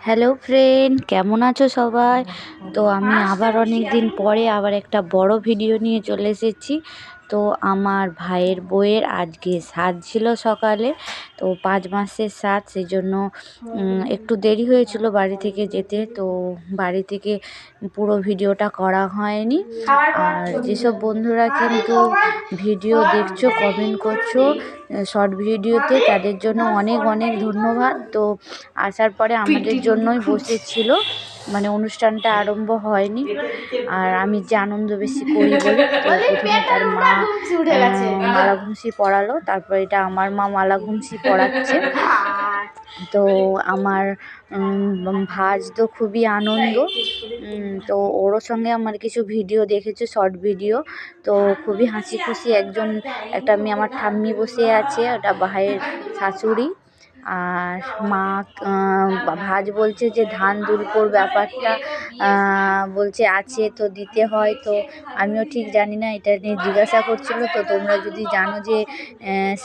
Hello friend, কেমন আছো সবাই? তো আমি আবার অনেক দিন পরে আবার একটা বড় ভিডিও নিয়ে চলে এসেছি। তো আমার ভাইয়ের বউয়ের আজকে শ্রাদ্ধ ছিল সকালে। তো 5 মাসের শ্রাদ্ধ, সেই জন্য একটু দেরি হয়েছিল বাড়ি থেকে যেতে। তো বাড়ি থেকে পুরো ভিডিওটা করা হয়নি। আর যেসব বন্ধুরা কিন্তু ভিডিও দেখছো, কমেন্ট করছো শর্ট ভিডিওতে, তাদের জন্য অনেক অনেক ধন্যবাদ। তো আসার পরে আমাদের জন্যই বসেছিল, মানে অনুষ্ঠানটা আরম্ভ হয়নি। আর আমি যে আনন্দ বেশি করি বলে, তো প্রথমে তার মা মালা ঘুমসি পড়ালো, তারপর এটা আমার মা মালা ঘুমসি পড়াচ্ছে। তো আমার ভাজ তো খুবই আনন্দ। তো ওর সঙ্গে আমার কিছু ভিডিও দেখেছে, শর্ট ভিডিও। তো খুবই হাসি খুশি একটা মেয়ে আমার ঠাম্মি বসে আছে, ওটা ভাইয়ের শাশুড়ি। আর মা ভাজ বলছে যে ধান দুলপোর ব্যাপারটা বলছে আছে, তো দিতে হয়। তো আমিও ঠিক জানি না, এটা নিয়ে জিজ্ঞাসা করছিল। তো তোমরা যদি জানো যে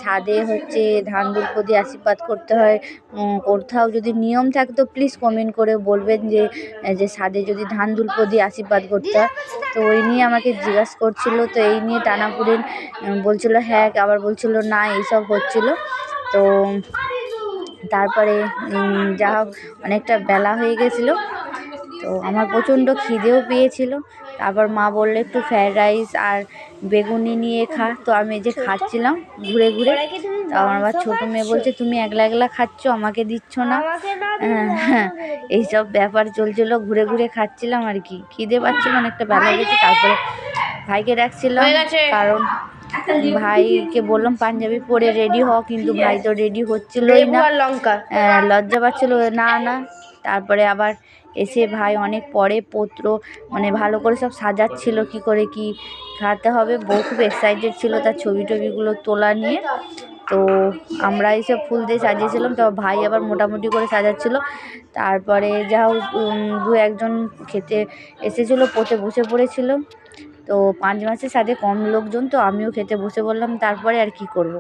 সাদে হচ্ছে ধান দুলপো দিয়ে আশীর্বাদ করতে হয়, কোথাও যদি নিয়ম থাকে তো প্লিজ কমেন্ট করে বলবেন যে সাদে যদি ধান দুলপো দিয়ে আশীর্বাদ করতে হয়। তো ওই নিয়ে আমাকে জিজ্ঞাসা করছিল। তো এই নিয়ে টানাপুরেন বলছিল হ্যাঁ, আবার বলছিল না, এইসব হচ্ছিল। তো তারপরে যা হোক, অনেকটা বেলা হয়ে গেছিলো। তো আমার প্রচণ্ড খিদেও পেয়েছিল। তারপর মা বললো একটু ফ্রায়েড রাইস আর বেগুনি নিয়ে খা। তো আমি এই যে খাচ্ছিলাম ঘুরে ঘুরে। তো আমার আবার ছোটো মেয়ে বলছে তুমি একলা একলা খাচ্ছ, আমাকে দিচ্ছ না। হ্যাঁ, এইসব ব্যাপার চলছিল, ঘুরে ঘুরে খাচ্ছিলাম আর কি। খিদে পাচ্ছিল, অনেকটা বেলা হয়ে গেছে। তারপরে ভাইকে ডাকছিলাম, কারণ ভাইকে বললাম পাঞ্জাবি পরে রেডি হ, কিন্তু ভাই তো রেডি হচ্ছিলই না, লজ্জা পাচ্ছিল না না। তারপরে আবার এসে ভাই অনেক পরে পত্র মানে ভালো করে সব সাজাচ্ছিল, কি করে কি খাওয়াতে হবে। বউ খুব এক্সাইটেড ছিল তার ছবি টবিগুলো তোলা নিয়ে। তো আমরা এইসব ফুল দিয়ে সাজিয়েছিলাম, তো ভাই আবার মোটামুটি করে সাজাচ্ছিল। তারপরে যা হোক দু একজন খেতে এসেছিলো, পথে বসে পড়েছিল। তো 5 মাসের সাথে কম লোকজন, তো আমিও খেতে বসে পড়লাম। তারপরে আর কি করব।